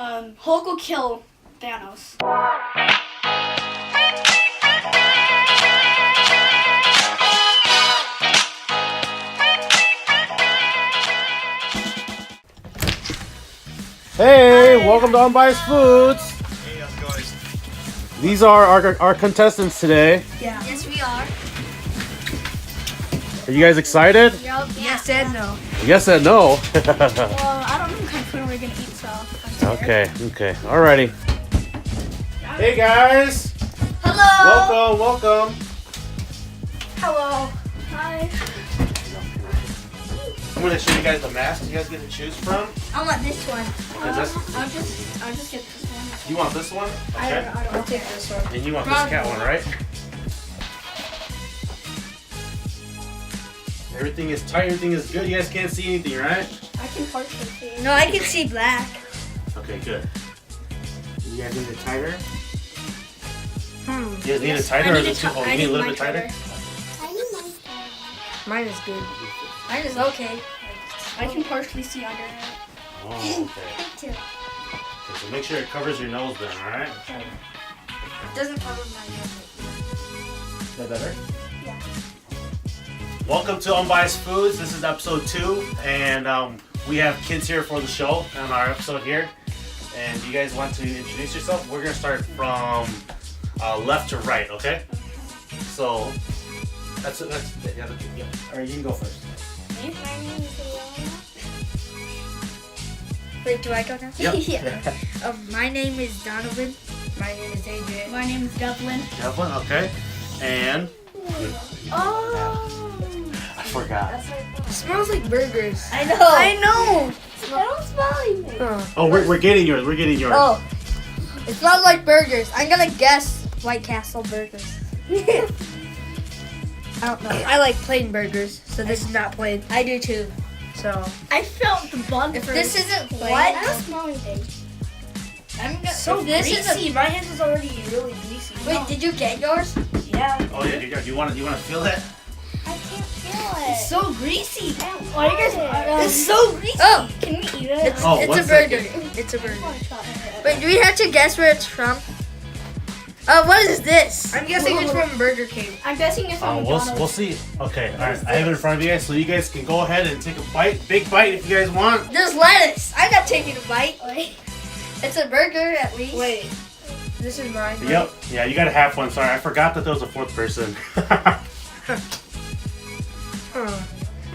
Hulk will kill Thanos. Hey, welcome to Unbiased Foods. Hey, how's it going? These are our contestants today. Yeah. Yes, we are. Are you guys excited? Yes and no. Yes and no. Well, I don't know what kind of food we're gonna eat, so. I'm scared. Okay. Alrighty. Hey guys. Hello. Welcome. Hello. Hi. I'm gonna show you guys the mask you guys get to choose from. I want this one. Is this? I'll just get this one. You want this one? Okay. I'll take this one. And you want this cat one, right? Everything is tight. Everything is good. You guys can't see anything, right? I can partially see. No, I can see black. Okay, good. You guys need it tighter? Hmm. You guys need it tighter, or is it too? Oh, you need a little bit tighter. Mine is good. Mine is okay. I can partially see under it. Oh, okay. Okay, so make sure it covers your nose then, alright? It doesn't cover my nose. Is that better? Yeah. Welcome to Unbiased Foods. This is episode 2, and we have kids here for the show on our episode here. And you guys want to introduce yourself? We're going to start from left to right, okay? So, yeah. Alright, you can go first. My name is Wait, do I go now? Yep. Yeah. My name is Donovan. My name is Adrian. My name is Devlin. Devlin, okay. And Oh. I forgot. It smells like burgers. I know. I know. I don't smell anything. Oh, we're getting yours. We're getting yours. Oh, it smells like burgers. I'm gonna guess White Castle burgers. I don't know. I like plain burgers, so this is not plain. I do too. So I felt the bun. if this isn't plain, What? I don't smell anything. I'm gonna. So if this greasy. Isn't, My hand is already really greasy. wait, did you get yours? Yeah. Oh yeah, do you want to feel it? I can't feel it. It's so greasy. Oh, you guys. It's so greasy. Oh, Can we eat it? it's, Oh, it's one a burger. second. It's a burger. I wanna try it. Wait, do we have to guess where it's from? What is this? I'm guessing it's from Burger King. I'm guessing it's from We'll McDonald's. see. Okay, alright. I have it in front of you guys, so you guys can go ahead and take a big bite if you guys want. There's lettuce. I'm not taking a bite. Wait. It's a burger at least. Wait. This is mine. right? Yep. Yeah, you gotta have one. Sorry, I forgot that there was a fourth person. I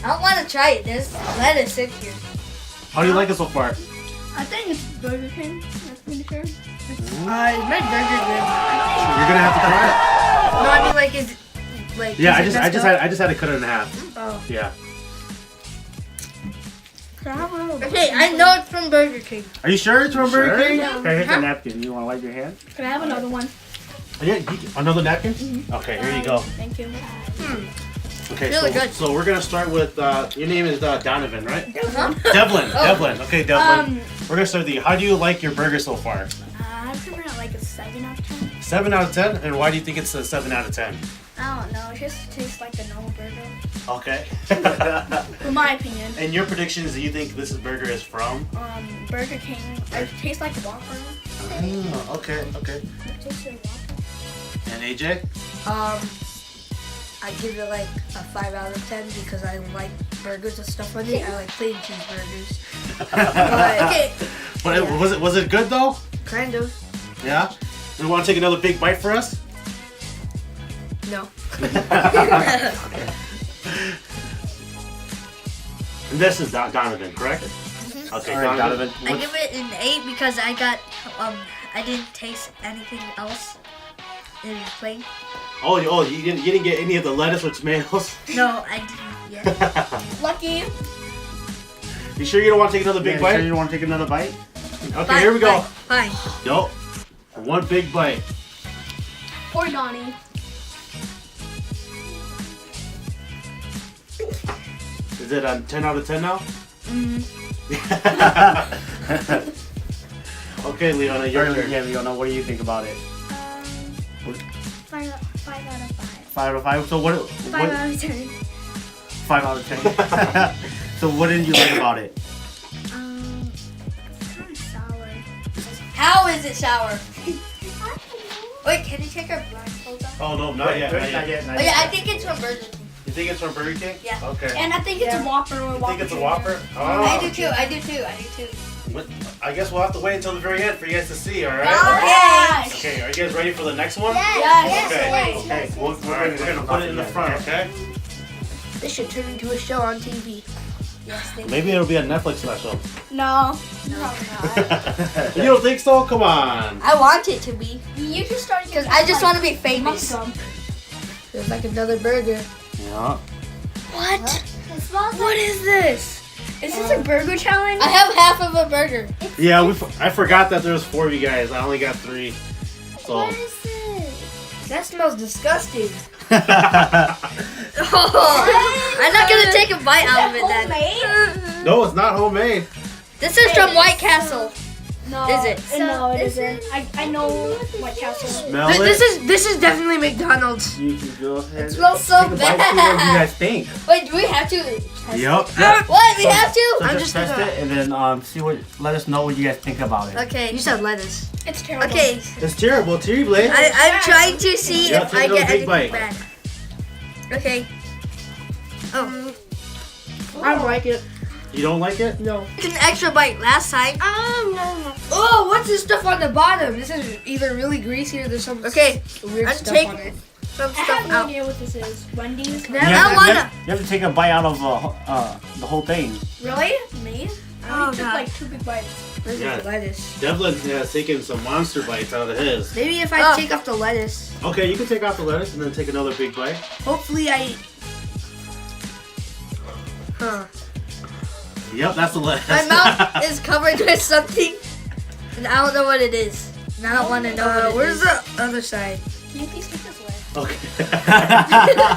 don't want to try it. There's lettuce in here. How do you like it so far? I think it's Burger King. That's pretty sure. It made burger good. You're gonna have to try No, I mean like is like. it. Yeah, is it I messed just up? had to cut it in half. Oh. Yeah. Can I have a little? Okay, I know it's from Burger King. Are you sure it's from Burger King? Yeah. Okay, here's a napkin. You wanna wipe your hand? Can I have another one? Yeah, another napkin? Okay, here you go. Thank you. Okay, Really so, good. so we're gonna start with your name is Donovan, right? Huh? Devlin. Oh. Devlin. Okay, Devlin. We're gonna start with you. How do you like your burger so far? I'm giving it like a 7 out of 10. 7 out of 10? And why do you think it's a 7 out of 10? I don't know. It just tastes like a normal burger. Okay. In my opinion. And your predictions, do you think this burger is from? Burger King. It tastes like a Whopper. Oh, okay. It tastes like a Whopper. And AJ? I give it like a 5 out of 10 because I like burgers and stuff with it. I like plain cheeseburgers. But okay, But was it good though? kind of. Yeah. Do you want to take another big bite for us? No. And this is Donovan, correct? Okay, All right, Donovan. I give it an 8 because I got I didn't taste anything else in plain. Oh, you didn't get any of the lettuce or tomatoes? No, I didn't yet. Lucky. You sure you don't want to take another big bite? Sure you don't want to take another bite? Okay, here we go. Fine. Yo, one big bite. Poor Donnie. Is it a 10 out of 10 now? Okay, Leona, your turn. Yeah, Leona, what do you think about it? 5 out of 5. 5 out of 5. So what? 5 out of 10. 5 out of 10. So what didn't you like about it? It's kind of sour. How is it sour? Wait, can you take our blindfolds off? Oh no, not yet. Not yet. Not Oh, yet. yeah, I think it's from Burger King. You think it's from Burger King? Yeah. Okay. And I think it's a Whopper or You Whopper. think it's a Jr. Whopper? Oh. I do too. I guess we'll have to wait until the very end for you guys to see. All right. Yes. Okay. Are you guys ready for the next one? Yes. Okay. Yes. Okay. We're gonna put it in the front. Okay. This should turn into a show on TV. Yes, thank you. Maybe it'll be a Netflix special. No. Probably not. You don't think so? Come on. I want it to be. You just started Because I just want to be famous. Mukbang. Feels like another burger. Yeah. What? It smells What is this? Is this a burger challenge? I have half of a burger. Yeah, I forgot that there was 4 of you guys. I only got 3. So. What is this? That smells disgusting. That's I'm not gonna take a bite out of it then. Homemade? No, it's not homemade. This is from White Castle. No. Is it? No, it isn't. I know White Castle. Smell it. This is definitely McDonald's. You can go ahead. It smells so Take a bite, see what you bad. guys think. Wait, do we have to? Yep. What? We have to? So I'm just just test it and then see what. Let us know what you guys think about it. Okay. You said lettuce. It's terrible. Okay. It's terrible. Terrible. I'm trying to see Yeah, if take I a little get big anything bite. bad. Okay. Oh. I don't like it. You don't like it? No. It's an extra bite. Last time. No. Oh, what's this stuff on the bottom? This is either really greasy or there's some weird stuff on it. Some I stuff have no out. idea what this is. Wendy's? No. You I have, wanna- you have to take a bite out of the whole thing. Really? Me? I Oh, only took God. like 2 big bites. This Yeah. is lettuce. Devlin has taken some monster bites out of his. Maybe if I take off the lettuce. Okay, you can take off the lettuce and then take another big bite. Hopefully I. Huh. Yep, that's the lettuce. My mouth is covered with something, and I don't know what it is. And I don't want to know what it is. Where's the other side? Can you please take this away? Okay.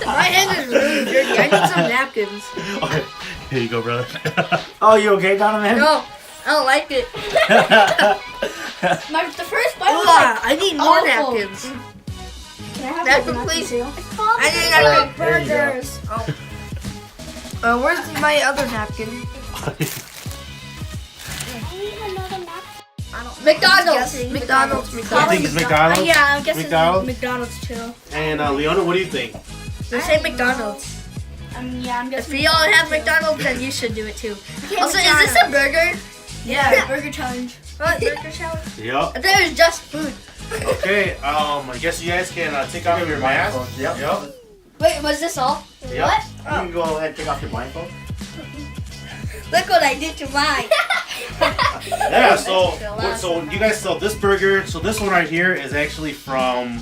My hand is really dirty. I need some napkins. Okay. Here you go, brother. Oh, you okay, Donovan? No, I don't like it. The first bite was Ugh, like, I need more awful. napkins. can I have Napkin, napkin please. too? I need a napkin. There you go. Burgers. Where's my other napkin? McDonald's. You think it's McDonald's? Yeah, I guess McDonald's? it's McDonald's too. And Leona, what do you think? They say McDonald's. Yeah, I'm If guessing. we all have McDonald's, then you should do it too. Also, is this a burger? Yeah, burger challenge. What? Burger challenge? Yep. I thought it was just food. Okay. I guess you guys can take off your mask. Yep. Yep. Wait, was this all? Yep. What? You can go ahead and take off your blindfold. Look what I did to mine. Yeah. So you guys. So this burger. So this one right here is actually from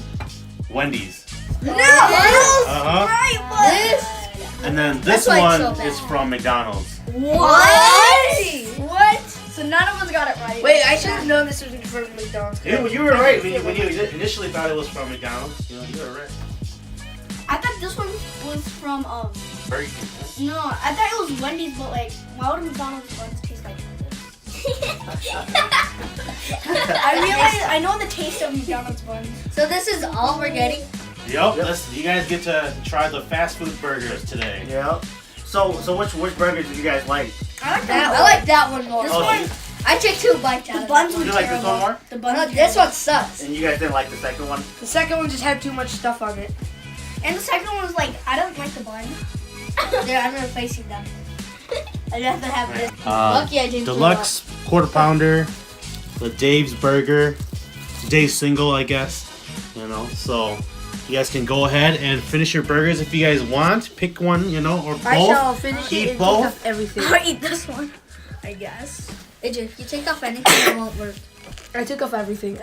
Wendy's. No! Uh-huh. This? And then this That's why one it's so is bad. from McDonald's. What? So none of us got it right. Wait, I should have known this was from McDonald's. You were right when you initially thought it was from McDonald's. You were right. I thought this one was from Burger King. no, I thought it was Wendy's, but like, why would McDonald's buns taste like this? I know the taste of McDonald's buns. So this is all we're getting? Yep. You guys get to try the fast food burgers today. Yep. So which burgers did you guys like? I like I like that one more. This Oh, one, I took 2 bites out the of buns it. were You like this terrible. one more? The buns. were This terrible. one sucks. And you guys didn't like the second one? The second one just had too much stuff on it. And the second one was like, I don't like the bun. There, I'm replacing them. I'd rather have this. Uh, Lucky I didn't. Deluxe quarter pounder, the Dave's burger, Dave's single, I guess. You know, so you guys can go ahead and finish your burgers if you guys want. Pick one, or both. I shall finish Eat it and both. take off everything. I'll eat this one, I guess. AJ, if you take off anything, it won't work. I took off everything.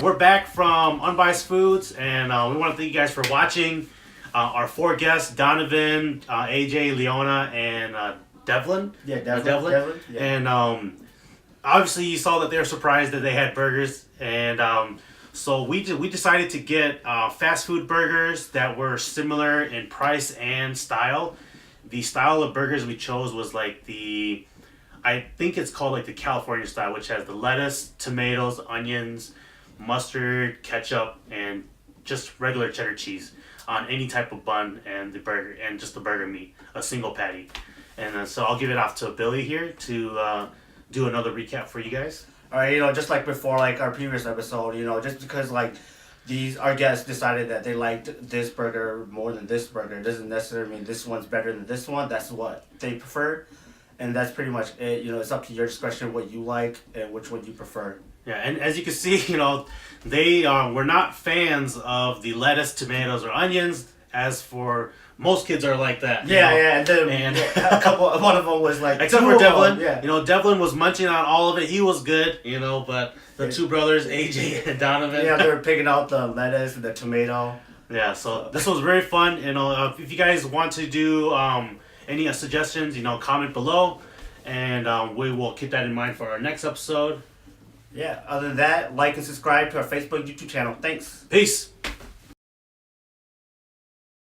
We're back from Unbiased Foods, and we want to thank you guys for watching. Our 4 guests: Donovan, AJ, Leona, and Devlin. Yeah, Devlin. Yeah. And obviously, you saw that they were surprised that they had burgers, and so we decided to get fast food burgers that were similar in price and style. The style of burgers we chose was like I think it's called like the California style, which has the lettuce, tomatoes, onions, mustard, ketchup, and just regular cheddar cheese on any type of bun and the burger and just the burger meat, a single patty. And so I'll give it off to Billy here to do another recap for you guys. Or, just like before, like our previous episode, just because like our guests decided that they liked this burger more than this burger doesn't necessarily mean this one's better than this one. That's what they prefer. And that's pretty much it. It's up to your discretion what you like and which one you prefer. Yeah, and as you can see, they were not fans of the lettuce, tomatoes, or onions. As for most kids are like that. And then one of them was like, except for Devlin. Yeah. Devlin was munching on all of it. He was good, but the two brothers, AJ and Donovan. Yeah, they were picking out the lettuce and the tomato. Yeah, so this was very fun. If you guys want to do any suggestions, comment below, and we will keep that in mind for our next episode. Yeah, other than that, like and subscribe to our Facebook, YouTube channel. Thanks. Peace.